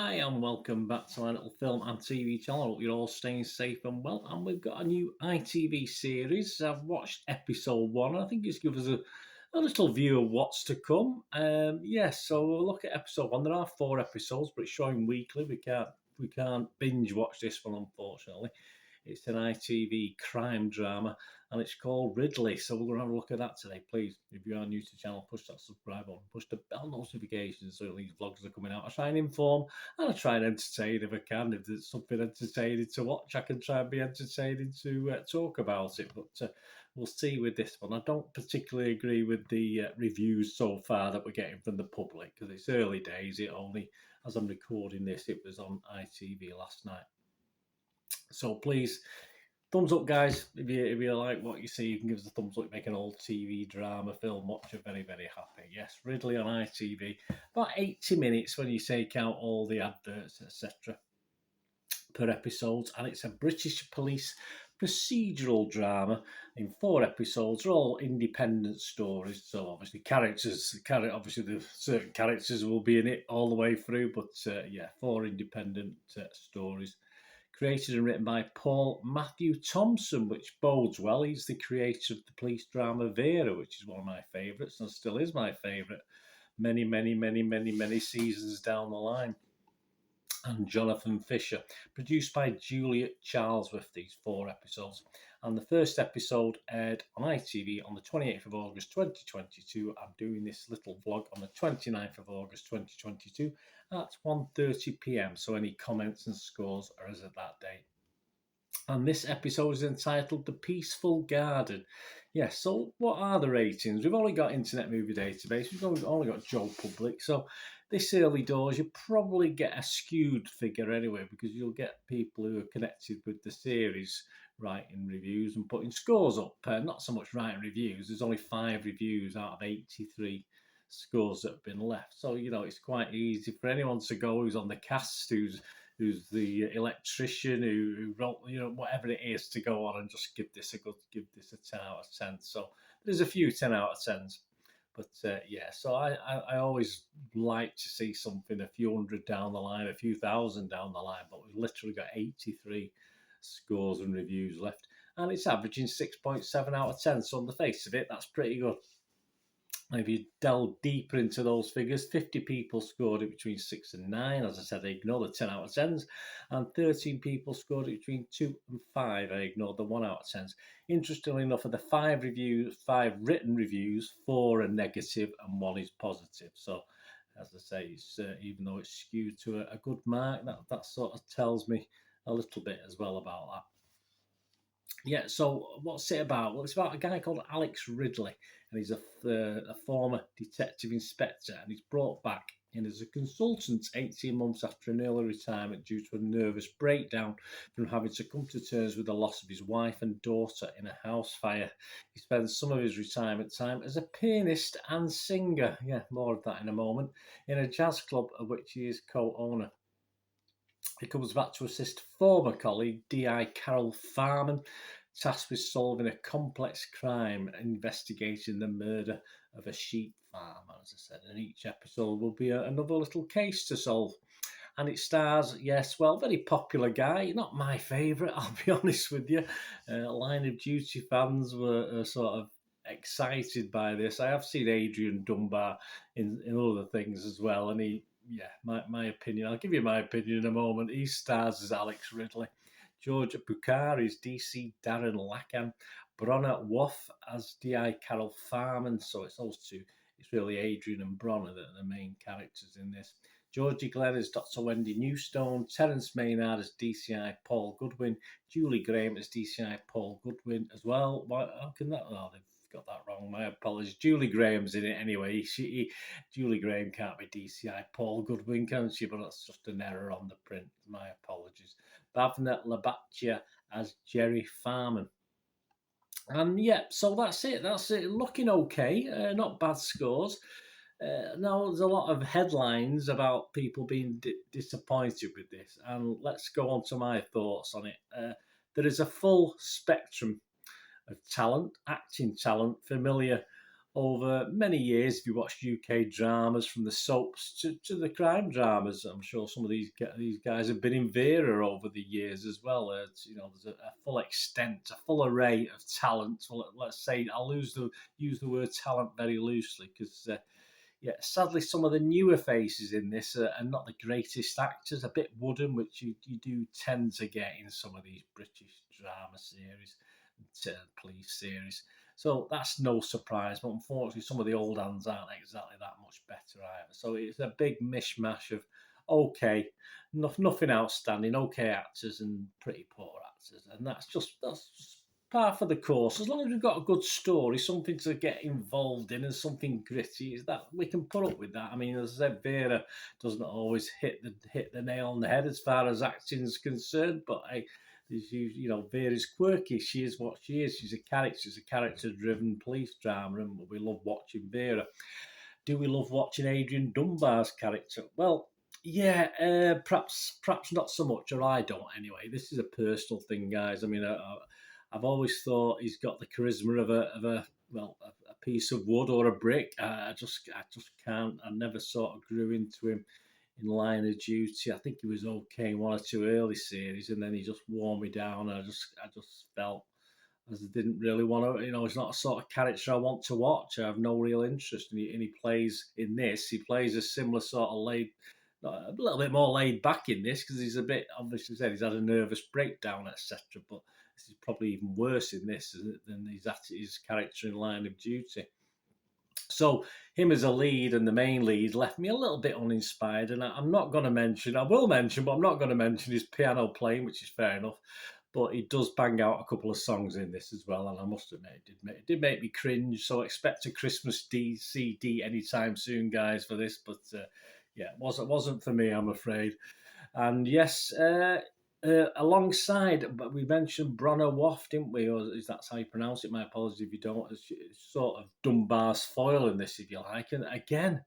Hi, and welcome back to our little film and TV channel. I hope you're all staying safe and well. And we've got a new ITV series. I've watched episode one. I think it's given us a little view of what's to come. So we'll look at episode one. There are 4 episodes, but it's showing weekly. We can't binge watch this one, unfortunately. It's an ITV crime drama, and it's called Ridley. So we're going to have a look at that today. Please, if you are new to the channel, push that subscribe button, push the bell notifications so these vlogs are coming out. I try and inform and I try and entertain if I can. If there's something entertaining to watch, I can try and be entertaining to talk about it. But we'll see with this one. I don't particularly agree with the reviews so far that we're getting from the public because it's early days. It only, as I'm recording this, it was on ITV last night. So please, thumbs up, guys. If you like what you see, you can give us a thumbs up. Make an old TV drama film watch. You're very, very happy. Yes, Ridley on ITV. About 80 minutes when you take out all the adverts, etc. per episode. And it's a British police procedural drama in 4 episodes. They're all independent stories. So obviously obviously the certain characters will be in it all the way through. But 4 independent stories. Created and written by Paul Matthew Thompson, which bodes well. He's the creator of the police drama Vera, which is one of my favourites and still is my favourite many seasons down the line. And Jonathan Fisher, produced by Juliet Charlesworth, these 4 episodes. And the first episode aired on ITV on the 28th of August 2022. I'm doing this little vlog on the 29th of August 2022 at 1:30 p.m. So any comments and scores are as of that date. And this episode is entitled The Peaceful Garden. Yes, so what are the ratings? We've only got Internet Movie Database. We've only got Joe Public. So this early doors, you probably get a skewed figure anyway, because you'll get people who are connected with the series writing reviews and putting scores up. Not so much writing reviews. There's only 5 reviews out of 83 scores that have been left. So, it's quite easy for anyone to go who's on the cast, who's the electrician who wrote, whatever it is, to go on and just give this a 10 out of 10. So there's a few 10 out of 10s. But so I always like to see something a few hundred down the line, a few thousand down the line, but we've literally got 83 scores and reviews left. And it's averaging 6.7 out of 10. So on the face of it, that's pretty good. If you delve deeper into those figures, 50 people scored it between 6 and 9. As I said, I ignore the 10 out of 10s. And 13 people scored it between 2 and 5. I ignored the 1 out of 10s. Interestingly enough, of the 5 written reviews, 4 are negative and 1 is positive. So, as I say, it's, even though it's skewed to a good mark, that sort of tells me a little bit as well about that. Yeah, so what's it about? Well, it's about a guy called Alex Ridley, and he's a former detective inspector, and he's brought back in as a consultant 18 months after an early retirement due to a nervous breakdown from having to come to terms with the loss of his wife and daughter in a house fire. He spends some of his retirement time as a pianist and singer, more of that in a moment, in a jazz club of which he is co-owner. He comes back to assist former colleague D.I. Carol Farman, tasked with solving a complex crime, investigating the murder of a sheep farm, as I said. And each episode will be another little case to solve. And it stars, very popular guy. Not my favourite, I'll be honest with you. Line of Duty fans were sort of excited by this. I have seen Adrian Dunbar in other things as well, and my opinion. I'll give you my opinion in a moment. He stars as Alex Ridley. George Bukhari is DC Darren Lacan. Bronner Woff as D.I. Carol Farman. So it's those two. It's really Adrian and Bronner that are the main characters in this. Georgie Glenn as Dr. Wendy Newstone. Terence Maynard as DCI Paul Goodwin. Julie Graham as DCI Paul Goodwin as well. How can that? Oh, they've got that wrong. My apologies. Julie Graham's in it anyway. Julie Graham can't be DCI Paul Goodwin, can she? But that's just an error on the print. My apologies. Bhavna Labachia as Jerry Farman. And so that's it. Looking okay. Not bad scores. Now, there's a lot of headlines about people being disappointed with this. And let's go on to my thoughts on it. There is a full spectrum of talent, acting talent, familiar over many years. If you watch UK dramas, from the soaps to the crime dramas, I'm sure some of these guys have been in Vera over the years as well. There's a full extent, a full array of talent. Well, let's say I'll use the word talent very loosely, because yeah, sadly, some of the newer faces in this are not the greatest actors, a bit wooden, which you do tend to get in some of these British drama series, police series. So that's no surprise, but unfortunately, some of the old hands aren't exactly that much better either. So it's a big mishmash of okay, nothing outstanding, okay actors and pretty poor actors, and that's just par for the course. As long as we've got a good story, something to get involved in, and something gritty, is that we can put up with that. I mean, as I said, Vera doesn't always hit the nail on the head as far as acting is concerned, but hey, Vera's quirky. She is what she is. She's a character. She's a character-driven police drama, and we love watching Vera. Do we love watching Adrian Dunbar's character? Well, yeah, perhaps not so much, or I don't anyway. This is a personal thing, guys. I mean, I've always thought he's got the charisma of a piece of wood or a brick. I just can't. I never sort of grew into him in Line of Duty. I think he was okay in one or two early series, and then he just wore me down. I just felt as I didn't really want to. He's not a sort of character I want to watch. I have no real interest, and he plays in this. He plays a similar sort of a little bit more laid back in this, because he's a bit, obviously said he's had a nervous breakdown, etc. But this is probably even worse in this than his character in Line of Duty. So him as a lead and the main lead left me a little bit uninspired, and I'm not going to mention. I will mention, but I'm not going to mention his piano playing, which is fair enough. But he does bang out a couple of songs in this as well, and I must admit it did make me cringe. So expect a Christmas CD anytime soon, guys, for this. But yeah, it wasn't for me, I'm afraid. And yes, alongside, but we mentioned Bronner Waff, didn't we? Or is that how you pronounce it? My apologies if you don't. It's sort of Dunbar's foil in this, if you like. And again,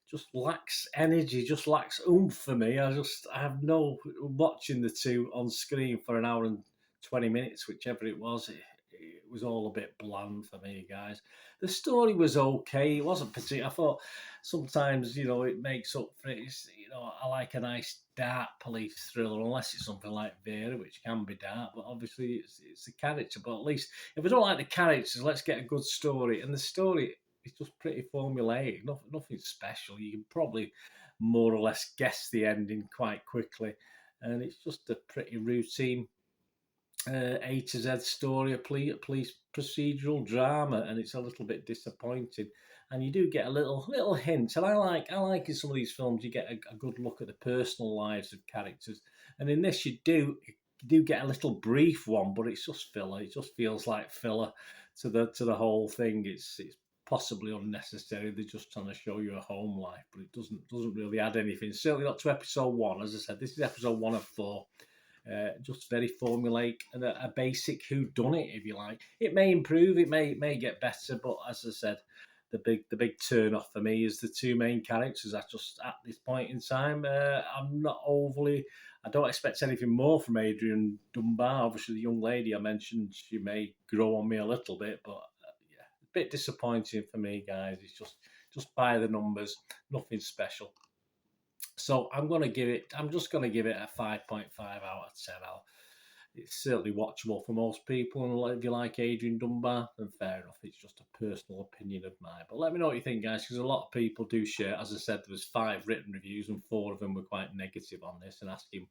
just lacks energy, just lacks oomph for me. I have no watching the two on screen for an hour and 20 minutes, whichever it was. It was all a bit bland for me, guys. The story was okay. It wasn't particular. I thought sometimes, it makes up for it. I like a nice dark police thriller, unless it's something like Vera, which can be dark. But obviously, it's the character. But at least if we don't like the characters, let's get a good story. And the story, it's just pretty formulaic, nothing special. You can probably more or less guess the ending quite quickly, and it's just a pretty routine A to Z story, a police procedural drama, and it's a little bit disappointing. And you do get a little hint, and I like in some of these films you get a good look at the personal lives of characters, and in this you do get a little brief one, but it's just filler. It just feels like filler to the whole thing. It's possibly unnecessary. They're just trying to show you a home life, but it doesn't really add anything. Certainly not to episode one. As I said, this is episode 1 of 4. Just very formulaic and a basic who done it, if you like. It may improve, it may get better, but as I said, the big turn off for me is the two main characters. I just at this point in time, I'm not overly. I don't expect anything more from Adrian Dunbar. Obviously, the young lady I mentioned, she may grow on me a little bit, but yeah, a bit disappointing for me, guys. It's just by the numbers, nothing special. So I'm just going to give it a 5.5 out of 10. It's certainly watchable for most people, and if you like Adrian Dunbar, then fair enough. It's just a personal opinion of mine. But let me know what you think, guys, because a lot of people do share. As I said, there was 5 written reviews, and 4 of them were quite negative on this and asking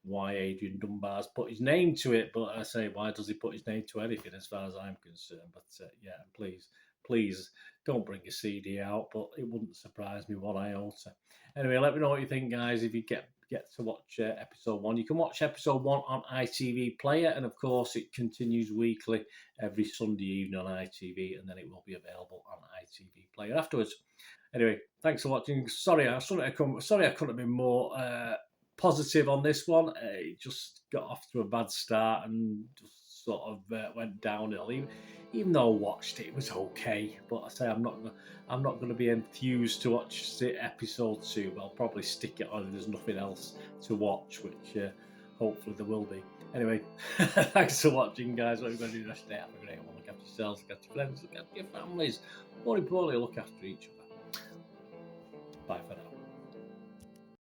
why Adrian Dunbar's put his name to it. But I say, why does he put his name to anything, as far as I'm concerned? But yeah, please don't bring a CD out, but it wouldn't surprise me one iota. Anyway, let me know what you think, guys. If you get to watch episode 1, you can watch episode 1 on ITV Player, and of course it continues weekly every Sunday evening on ITV, and then it will be available on ITV Player afterwards. Anyway, thanks for watching. Sorry I couldn't have been more positive on this one. It just got off to a bad start and just sort of went downhill. Even though I watched it, it was okay. But I say I'm not going to be enthused to watch episode 2. But I'll probably stick it on if there's nothing else to watch, which Hopefully there will be. Anyway, thanks for watching, guys. What are you going to do the rest of the day? Have a great one. Look after yourselves, look after your friends, look after your families. More importantly, look after each other. Bye for now.